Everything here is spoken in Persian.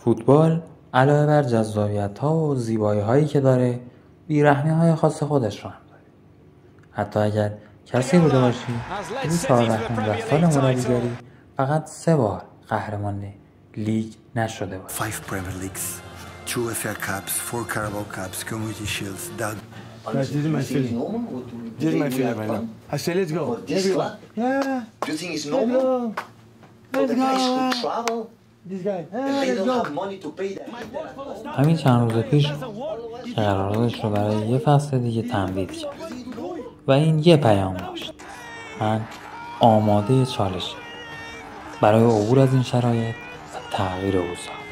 فوتبال علاوه بر جذابیت‌ها و زیبایی‌هایی که داره، بی‌رحمی‌های خاص خودش رو هم داره. حتی اگر کسی بوده باشی که تو 14 سال مربیگری فقط 3 بار قهرمان لیگ نشده باشه. 5 Premier Leagues, 2 FA Cups, 4 Carabao Cups, Community Shields. This is my feeling. This is my feeling right now. I say let's go. Yeah. Do you think it's normal? Let's The guys who go. travel, This guy. they Let's don't go. have money to pay that. همین چند روز پیش که قراردادش رو برای یه فصل دیگه تمدید کرد و این یه پیام داشت: من آماده چالشم برای عبور از این شرایط و تغییر اوضاع.